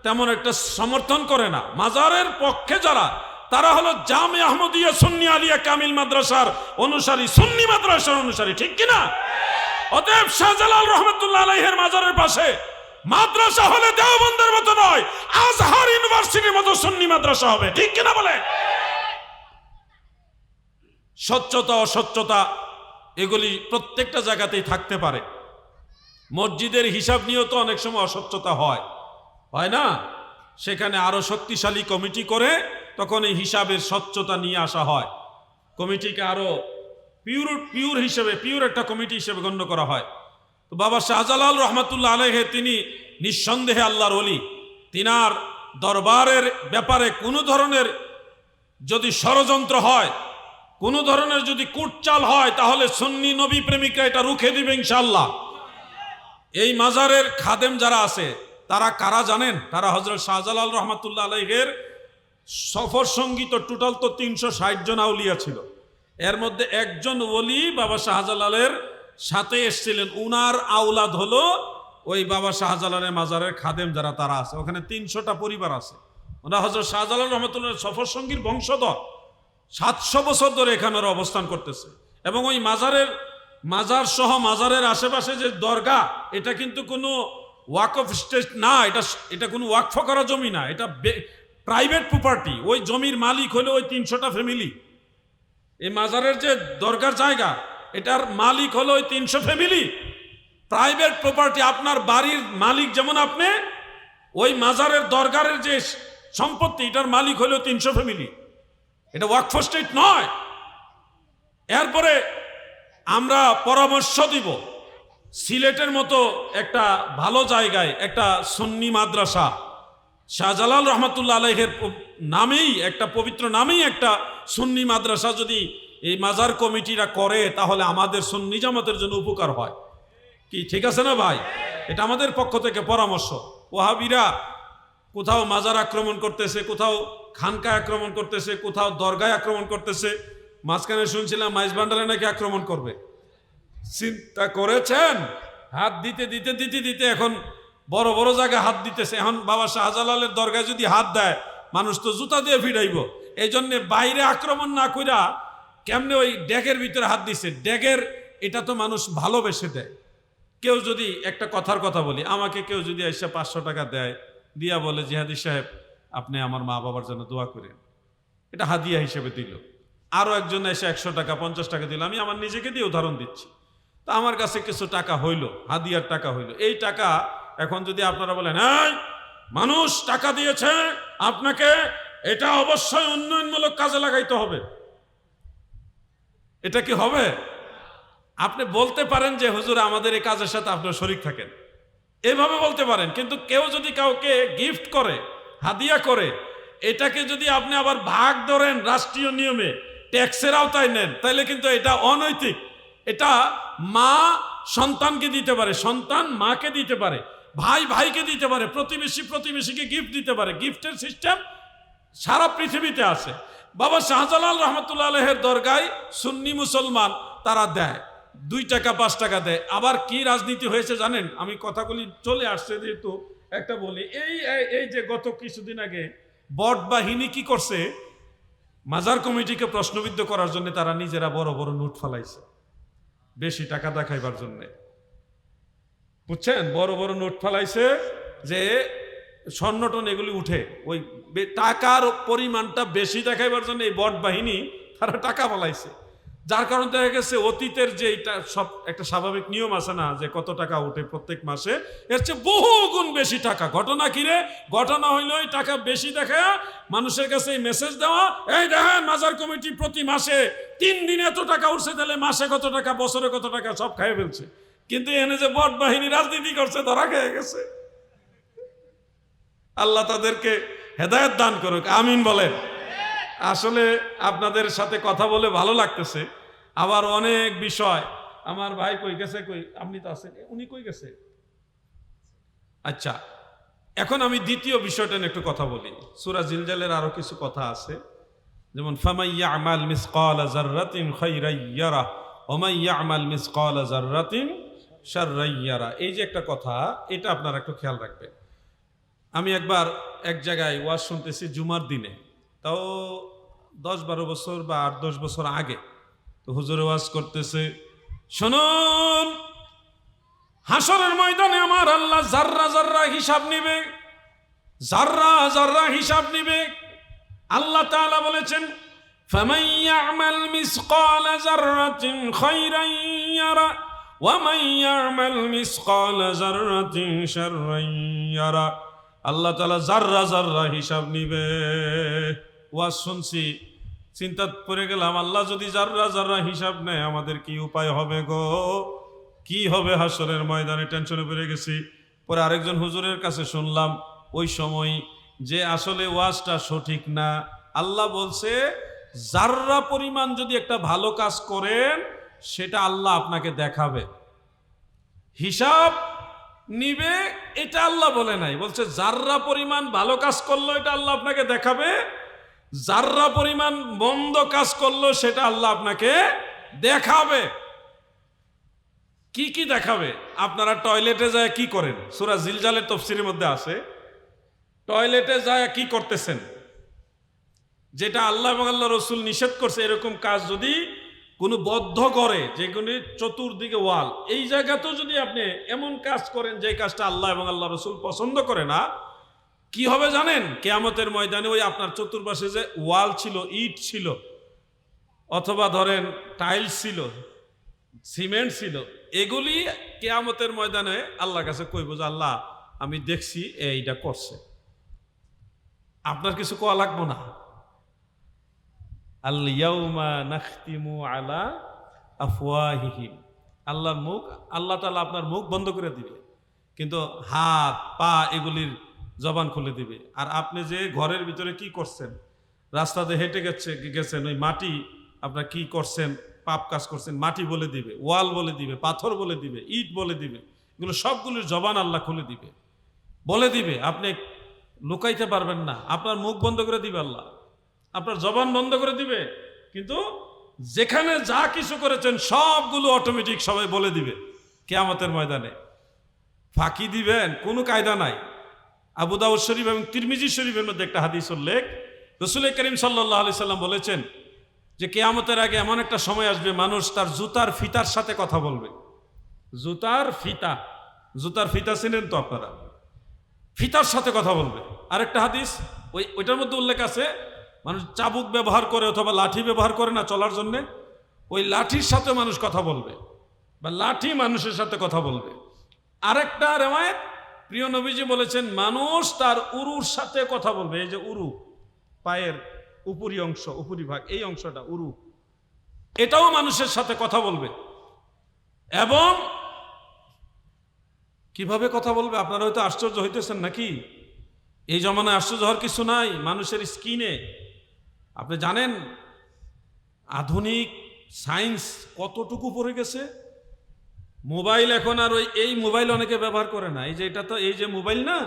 তেমন একটা সমর্থন করে না। মাজারের পক্ষে যারা, তারা হলো জামে আহমদিয়া সুন্নি আলিয়া কামিল মাদ্রাসার অনুসারী, সুন্নি মাদ্রাসার অনুসারী, ঠিক কিনা? অতএব শাহজালাল রহমাতুল্লাহ আলাইহির মাজারের পাশে মাদ্রাসা হলে দেওবন্দের মতো নয়, আজহার ইউনিভার্সিটির মতো সুন্নি মাদ্রাসা হবে, ঠিক কিনা বলে? স্বচ্ছতা অস্বচ্ছতা এগুলি প্রত্যেকটা জায়গাতেই থাকতে পারে। মসজিদের হিসাব নিয়েও তো অনেক সময় অস্বচ্ছতা হয় না? সেখানে আরো শক্তিশালী কমিটি করে তখন এই হিসাবের স্বচ্ছতা নিয়ে আসা হয়। কমিটিকে আরো পিওর হিসেবে, পিওর একটা কমিটি হিসেবে গণ্য করা হয়। তো বাবা শাহজালাল রহমাতুল্লাহ আলাইহি তিনি নিঃসন্দেহে আল্লাহর ওলি। তিনার দরবারের ব্যাপারে কোনো ধরনের যদি ষড়যন্ত্র হয়, কোনো ধরনের যদি কুটচাল হয়, তাহলে সুন্নি নবী প্রেমিকরা এটা রুখে দিবে ইনশাআল্লাহ। এই মাজারের খাদেম যারা আছে তারা কারা জানেন? তারা হযরত শাহজালাল রহমাতুল্লাহ আলাইহির সফর সঙ্গী তো টোটাল তো 360 জন আউলিয়া ছিল। এর মধ্যে একজন ওলি বাবা শাহজালালের সাথে এসেছিলেন, উনার আওলাদ হলো ওই বাবা শাহজালালের মাজারের খাদেম যারা তারা আছে, ওখানে 300টা পরিবার আছে। ওনারা হযরত শাহজালাল রহমাতুল্লাহ সফর সঙ্গীর বংশধর। 700 বছর ধরে এখানে অবস্থান করতেছে। এবং ওই মাজার সহ মাজারের আশেপাশে যে দরগা, এটা কিন্তু কোনো ওয়াকফ স্টেট না, এটা কোনো ওয়াকফ করা জমি না, এটা প্রাইভেট প্রপার্টি। ওই জমির মালিক হলো ওই 300টা ফ্যামিলি। এই মাজারের যে দরগার জায়গা, এটার মালিক হলো ওই 300 ফ্যামিলি। Private property. আপনার বাড়ির মালিক যেমন আপনি, ওই মাজারের দরগারের যে সম্পত্তি, এটার মালিক হলো 300 ফ্যামিলি। এটা ওয়াকফ স্টেট নয়। এরপরে আমরা পরামর্শ দিব, সিলেটের মতো একটা ভালো জায়গায় একটা সুন্নি মাদ্রাসা, শাহজালাল রহমাতুল্লাহ আলাইহির নামেই একটা পবিত্র নামেই একটা সুন্নি মাদ্রাসা যদি এই মাজার কমিটিরা করে, তাহলে আমাদের সুন্নি জামাতের জন্য উপকার হয়। কি ঠিক আছে না ভাই? এটা আমাদের পক্ষ থেকে পরামর্শ। ওয়াহাবিরা কোথাও মাজার আক্রমণ করতেছে, কোথাও খানকা আক্রমণ করতেছে, কোথাও দরগায় আক্রমণ করতেছে। মাঝখানে শুনছিলাম মাইজ ভান্ডারে নাকি আক্রমণ করবে। চিন্তা করেছেন? হাত দিতে দিতে দিতে দিতে এখন বড় বড় জায়গায় হাত দিতেছে। এখন বাবা শাহজালালের দরগায় যদি হাত দেয়, মানুষ তো জুতা দিয়ে ফিরাইব। এই জন্যে বাইরে আক্রমণ না কইরা কেমনে ওই ড্যাগের ভিতরে হাত দিছে। ড্যাগের এটা তো মানুষ ভালোবেসে দেয়। কেউ যদি একটা কথার কথা বলি, আমাকে কেউ যদি এসে 500 টাকা দেয়, দিয়া বলে জিহাদি সাহেব আপনি আমার মা বাবার জন্য দোয়া করেন, এটা হাদিয়া হিসেবে দিল। আরো একজন এসে 100 টাকা 50 টাকা দিল, আমি আমার নিজেকে দিয়ে উদাহরণ দিচ্ছি। তা আমার কাছে কিছু টাকা হইল, হাদিয়ার টাকা হইল। এই টাকা এখন যদি আপনারা বলেন এই মানুষ টাকা দিয়েছে আপনাকে, এটা অবশ্যই উন্নয়নমূলক কাজে লাগাইতে হবে, এটা কি হবে? আপনি বলতে পারেন যে হুজুর আমাদের এই কাজের সাথে আপনারা শরীক থাকেন, এভাবে বলতে পারেন। কিন্তু কেউ যদি কাউকে গিফট করে, হাদিয়া করে, এটাকে যদি আপনি আবার ভাগ ধরেন রাষ্ট্রীয় নিয়মে, ট্যাক্সের আওতায় নেন, তাহলে কিন্তু এটা অনৈতিক। এটা মা সন্তানকে দিতে পারে, সন্তান মাকে দিতে পারে, ভাই ভাইকে দিতে পারে, প্রতিবেশী প্রতিবেশীকে গিফট দিতে পারে। গিফটের সিস্টেম সারা পৃথিবীতে আছে। বাবা শাহজালাল রহমতুল্লাহ আলাইহির দরগায় সুন্নি মুসলমান তারা দেয়, 2 টাকা 5 টাকা দেয়। আবার কি রাজনীতি হয়েছে জানেন? আমি কথাগুলি চলে আসছে যেহেতু একটা বলি। এই যে গত কিছুদিন আগে বট বাহিনী কি করছে, মাজার কমিটিকে প্রশ্নবিদ্ধ করার জন্য তারা নিজেরা বড় বড় নোট ফালাইছে, বেশি টাকা দেখাইবার জন্য। বুঝছেন? বড় বড় নোট ফালাইছে যে স্বর্ণটন এগুলি উঠে, ওই টাকার পরিমাণটা বেশি দেখাইবার জন্য এই বট বাহিনী তারা টাকা ফালাইছে। যার কারণে দেখা গেছে অতীতের যে এটা সব একটা স্বাভাবিক নিয়ম আছে না, যে কত টাকা উঠে প্রত্যেক মাসে, এর চেয়ে বহু গুণ বেশি টাকা। ঘটনা কিরে? ঘটনা হইল ওই টাকা বেশি দেখা মানুষের কাছে এই মেসেজ দেওয়া, এই দেখেন মাজার কমিটি প্রতি মাসে 3 দিনে এত টাকা উঠছে, তাহলে মাসে কত টাকা, বছরে কত টাকা, সব খাইয়ে ফেলছে। কিন্তু এনে যে বট বাহিনী রাজনীতি করছে, ধরা খেয়ে গেছে। আল্লাহ তাদেরকে হেদায়েত দান করুক, আমিন বলেন। আসলে আপনাদের সাথে কথা বলে ভালো লাগতেছে। আবার অনেক বিষয়, আমার ভাই কই গেছে, কই আপনি তো আছেন, উনি কই গেছে? আচ্ছা, এখন আমি দ্বিতীয় বিষয়টা নিয়ে একটু কথা বলি। সূরা জিলজালের আরো কিছু কথা আছে, যেমন ফামাই ইয়ামাল মিসকালা যাররাতিন খায়রান ইয়ারা ওয়া মান ইয়ামাল মিসকালা যাররাতিন শাররান ইয়ারা। এই যে একটা কথা, এটা আপনারা একটু খেয়াল রাখবেন। আমি একবার এক জায়গায় ওয়াজ শুনতেছি জুমার দিনে, তাও 10-12 বছর বা 8-10 বছর আগে। তো হুজুর ওয়াজ করতেছে, শুনুন হাসরের ময়দানে আমার আল্লাহ জাররা জাররা হিসাব নিবে, জাররা জাররা হিসাব নিবে। আল্লাহ তাআলা বলেছেন ফামান ইয়ামাল মিসকালা যাররাতিন খায়রান ইয়ারা ওয়া মান ইয়ামাল মিসকালা যাররাতিন শাররান ইয়ারা। আল্লাহ তাআলা জাররা জাররা হিসাব নিবে। ওয়াজ শুনছি, চিন্তা পড়ে গেলাম, আল্লাহ যদি জাররা জাররা হিসাব নেয় আমাদের কি উপায় হবে গো? কি হবে হাসরের ময়দানে? টেনশনে পড়ে গেছি। পরে আরেকজন হুজুরের কাছে শুনলাম ওই সময় যে আসলে ওয়াজটা সঠিক না। আল্লাহ বলছে জাররা পরিমাণ যদি একটা ভালো কাজ করেন সেটা আল্লাহ আপনাকে দেখাবে, হিসাব নিবে। এটা আল্লাহ বলে নাই, বলছে জাররা পরিমাণ ভালো কাজ করলো এটা আল্লাহ আপনাকে দেখাবে, জাররা পরিমাণ মন্দ কাজ করলো সেটা আল্লাহ আপনাকে দেখাবে। কি কি দেখাবে? আপনারা টয়লেটে যায় কি করেন? সূরা জিলজালের তাফসীরের মধ্যে আছে, টয়লেটে যায় কি করতেছেন, যেটা আল্লাহ এবং আল্লাহ রসুল নিষেধ করছে, এরকম কাজ যদি কোনো বদ্ধ করে, যেগুলি চতুর্দিকে ওয়াল, এই জায়গাতেও যদি আপনি এমন কাজ করেন যে কাজটা আল্লাহ এবং আল্লাহ রসুল পছন্দ করে না, কি হবে জানেন? কিয়ামতের ময়দানে ওই আপনার চতুর্পাশে যে ওয়াল ছিল, ইট ছিল, অথবা ধরেন টাইলস ছিল, সিমেন্ট ছিল, এগুলি কিয়ামতের ময়দানে আল্লাহর কাছে কইব যে আল্লাহ আমি দেখছি এইটা করছে, আপনার কিছু কোয়া লাগবো না। আল ইয়াউমা নাখতিমু আলা আফওয়াহিহিম, আল্লাহর মুখ, আল্লাহ তাআলা আপনার মুখ বন্ধ করে দিবে, কিন্তু হাত পা এগুলির জবান খুলে দিবে। আর আপনি যে ঘরের ভিতরে কি করছেন, রাস্তাতে হেঁটে গেছেন, ওই মাটি আপনার কি করছেন, পাপ কাজ করছেন, মাটি বলে দিবে, ওয়াল বলে দিবে, পাথর বলে দিবে, ইট বলে দিবে, এগুলো সবগুলির জবান আল্লাহ খুলে দিবে, বলে দিবে। আপনি লুকাইতে পারবেন না, আপনার মুখ বন্ধ করে দিবে আল্লাহ, আপনার জবান বন্ধ করে দিবে, কিন্তু যেখানে যা কিছু করেছেন সবগুলো অটোমেটিক সবাই বলে দিবে কিয়ামতের ময়দানে। ফাঁকি দিবেন কোনো কায়দা নাই। আবু দাউদ শরীফ এবং তিরমিজি শরীফের মধ্যে একটা হাদিস উল্লেখ, রাসূল করিম সাল্লাল্লাহু আলাইহি সাল্লাম বলেছেন যে কিয়ামতের আগে এমন একটা সময় আসবে মানুষ তার জুতার ফিতার সাথে কথা বলবে। জুতার ফিতা, জুতার ফিতা চিনেন তো আপনারা, ফিতার সাথে কথা বলবে। আরেকটা হাদিস ওইটার মধ্যে উল্লেখ আছে, মানুষ চাবুক ব্যবহার করে অথবা লাঠি ব্যবহার করে না চলার জন্য, ওই লাঠির সাথে মানুষ কথা বলবে বা লাঠি মানুষের সাথে কথা বলবে। আরেকটা রেওয়ায়েত প্রিয় নবীজি বলেছেন মানুষ তার উরুর সাথে কথা বলবে। এই যে উরু, পায়ের উপরি অংশ, উপরি ভাগ, এই অংশটা উরু, এটাও মানুষের সাথে কথা বলবে। এবং কিভাবে কথা বলবে আপনারা হয়তো আশ্চর্য হইতেছেন নাকি? এই জমানায় আশ্চর্য হওয়ার কিছু নাই। মানুষের স্কিনে আপনি জানেন আধুনিক সায়েন্স কতটুকু পড়ে গেছে। মোবাইল এখন আর এই মোবাইল অনেকে ব্যবহার করে না। এই যে এটা তো এই যে মোবাইল না,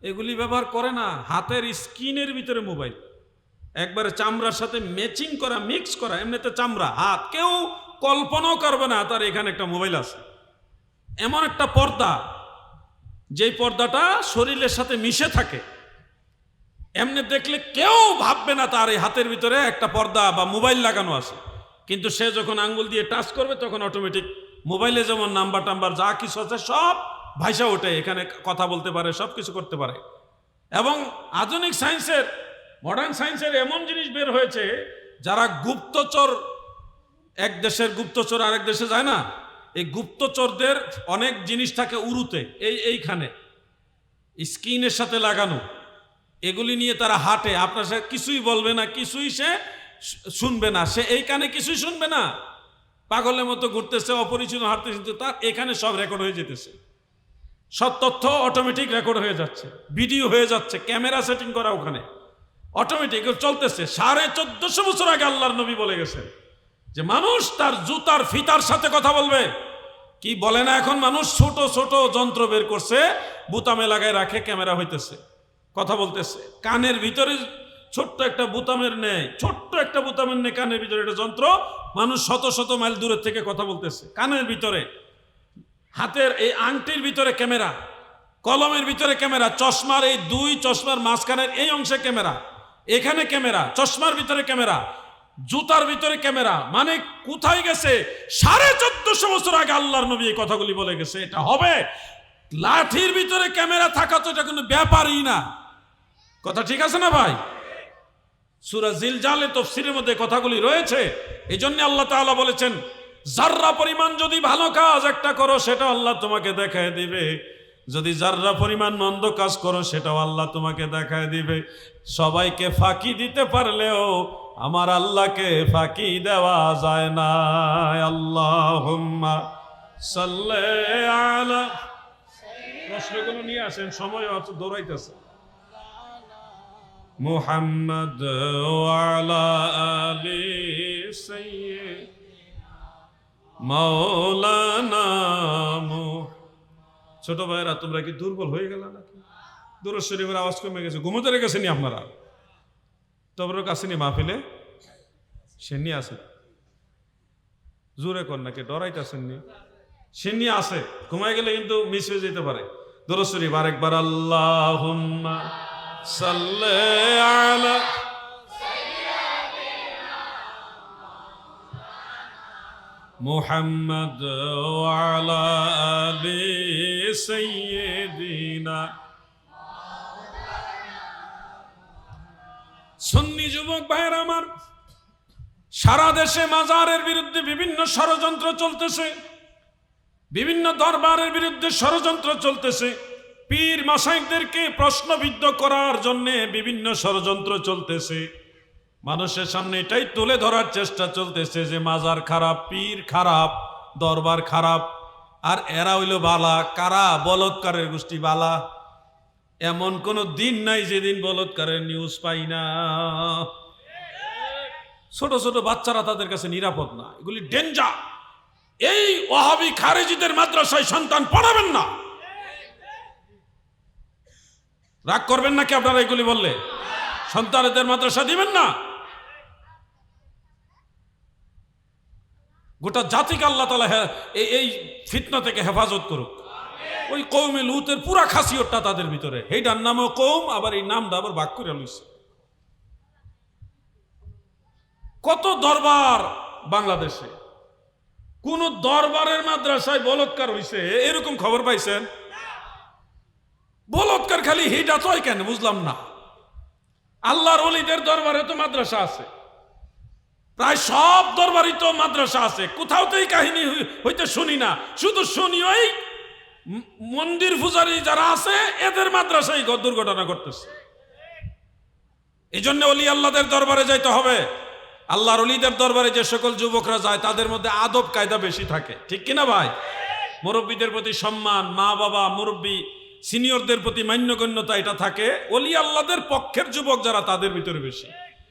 এগুলি ব্যবহার করে না। হাতের স্কিনের ভিতরে মোবাইল, একবারে চামড়ার সাথে ম্যাচিং করা, মিক্স করা। এমনিতে চামড়া, হাত, কেউ কল্পনাও করবে না তার এখানে একটা মোবাইল আছে। এমন একটা পর্দা, যেই পর্দাটা শরীরের সাথে মিশে থাকে, এমনি দেখলে কেউ ভাববে না তার এই হাতের ভিতরে একটা পর্দা বা মোবাইল লাগানো আছে। কিন্তু সে যখন আঙ্গুল দিয়ে টাচ করবে তখন অটোমেটিক মোবাইলে যেমন নাম্বার টাম্বার যা কিছু আছে সব ভাইসা ওঠে, এখানে কথা বলতে পারে, সব কিছু করতে পারে। এবং আধুনিক সায়েন্সের, মডার্ন সায়েন্সের এমন জিনিস বের হয়েছে, যারা গুপ্তচর, এক দেশের গুপ্তচর আরেক দেশে যায় না, এই গুপ্তচরদের অনেক জিনিস থাকে উরুতে, এইখানে স্কিনের সাথে লাগানো। এগুলি নিয়ে তারা হাঁটে, আপনার সে কিছুই বলবে না, কিছুই সে শুনবে না, সে এই কানে কিছুই শুনবে না, পাগলের মতো ঘুরতেছে, অপরিচিত হাঁটতেছে, কিন্তু তার এখানে সব রেকর্ড হয়ে যেতেছে, সব তথ্য অটোমেটিক রেকর্ড হয়ে যাচ্ছে, ভিডিও হয়ে যাচ্ছে, ক্যামেরা সেটিং করা ওখানে অটোমেটিক চলতেছে। 1450 বছর আগে আল্লাহর নবী বলে গেছেন যে মানুষ তার জুতার ফিতার সাথে কথা বলবে। কি বলে না এখন মানুষ ছোট ছোট যন্ত্র বের করছে, বুতামে লাগায় রাখে, ক্যামেরা হইতেছে, কথা বলতেছে। কানের ভিতরে ছোট্ট একটা বুতামের নেই, ছোট্ট একটা বুতামের নেই, কানের ভিতরে একটা যন্ত্র, মানুষ শত শত মাইল দূরের থেকে কথা বলতেছে কানের ভিতরে। হাতের এই আংটির ভিতরে ক্যামেরা, কলমের ভিতরে ক্যামেরা, চশমার এই দুই চশমার মাঝখানের এই অংশে ক্যামেরা, এখানে ক্যামেরা, চশমার ভিতরে ক্যামেরা, জুতার ভিতরে ক্যামেরা। মানে কোথায় গেছে? 1450 বছর আগে আল্লাহর নবী এই কথাগুলি বলে গেছে এটা হবে। লাঠির ভিতরে ক্যামেরা থাকা তো এটা কোনো ব্যাপারই না। কথা ঠিক আছে না ভাই? সূরা জিলজালের তাফসীরের মধ্যে কথাগুলি রয়েছে। এই জন্য আল্লাহ তাআলা বলেছেন যাররা পরিমাণ যদি ভালো কাজ একটা করো সেটা আল্লাহ তোমাকে দেখায় দিবে, যদি যাররা পরিমাণ মন্দ কাজ করো সেটাও আল্লাহ তোমাকে দেখায় দিবে। সবাইকে ফাঁকি দিতে পারলেও আমার আল্লাহকে ফাঁকি দেওয়া যায় না। আল্লাহুম্মা সাল্লি আলা, প্রশ্নগুলো নিয়ে আসেন, সময় অত দৌড়াইতেছে। মুহাম্মদ ওয়া আলা আলি সাইয়্যিদিনা মাওলানা। ছোট ভাইরা তোমরা কি দুর্বল হয়ে গেল নাকি? দুরূদ শরীফের আওয়াজ কমে গেছে, ঘুমোতে রেখেছেন আপনারা? তবরক আসেনি মাহফিলে? সেনি আছে, জোরে কর নাকি ডরাইতেছেননি? সেনি আছে, ঘুমাই গেলে কিন্তু মিস হয়ে যেতে পারে। দুরূদ শরীফ আরেকবার, আল্লাহুম্মা সাল্লি আলা মুহাম্মদ ওয়া আলা আলি সাইয়্যিদিনা। সুন্নি যুবক ভাইয়েরা আমার, সারা দেশে মাজারের বিরুদ্ধে বিভিন্ন ষড়যন্ত্র চলতেছে, বিভিন্ন দরবারের বিরুদ্ধে ষড়যন্ত্র চলতেছে, পীর মাশায়েখদেরকে প্রশ্নবিদ্ধ করার জন্য বিভিন্ন ষড়যন্ত্র চলতেছে। মানুষের সামনে এটাই তুলে ধরার চেষ্টা চলতেছে যে মাজার খারাপ, পীর খারাপ, দরবার খারাপ, আর এরা হইল বালা। কারা? বলৎকারের গোষ্ঠী বালা। এমন কোন দিন নাই যেদিন বলৎকারের নিউজ পাই না। ছোট ছোট বাচ্চারা তাদের কাছে নিরাপদ না, এগুলি ডেঞ্জার। এই ওয়াহাবি খারেজিদের মাদ্রাসায় সন্তান পড়াবেন না। রাগ করবেন নাকি আপনারা এগুলি বললে? সন্তানদের মাদ্রাসা দিবেন না? গোটা জাতিকে আল্লাহ তাআলা এই ফিতনা থেকে হেফাজত করুক। ওই কওমে লুতের পুরা খাসিয়তটা তাদের ভিতরে, এইটার নামও কওম, আবার এই নামটা আবার ভাগ করে লইছে। কত দরবার বাংলাদেশে, কোন দরবারের মাদ্রাসায় বলৎকার হইছে এরকম খবর পাইছেন? বলৎকার খালি হিটা চয় কেন বুঝলাম না। আল্লাহর ওলিদের দরবারে তো মাদ্রাসা আছে, প্রায় সব দরবারই তো মাদ্রাসা আছে, কোথাও তো এই কাহিনী হইতে শুনি না। শুধু শুনি ওই মন্দির পূজারী যারা আছে এদের মাদ্রাসায় দুর্ঘটনা করতেছে। এই জন্য অলি আল্লাহদের দরবারে যাইতে হবে। আল্লাহর অলিদের দরবারে যে সকল যুবকরা যায় তাদের মধ্যে আদব কায়দা বেশি থাকে, ঠিক কিনা ভাই? মুরব্বীদের প্রতি সম্মান, মা বাবা মুরব্বী সিনিয়রদের প্রতি মান্যগণ্যতা এটা থাকে অলি আল্লাহদের পক্ষের যুবক যারা তাদের ভিতরে বেশি।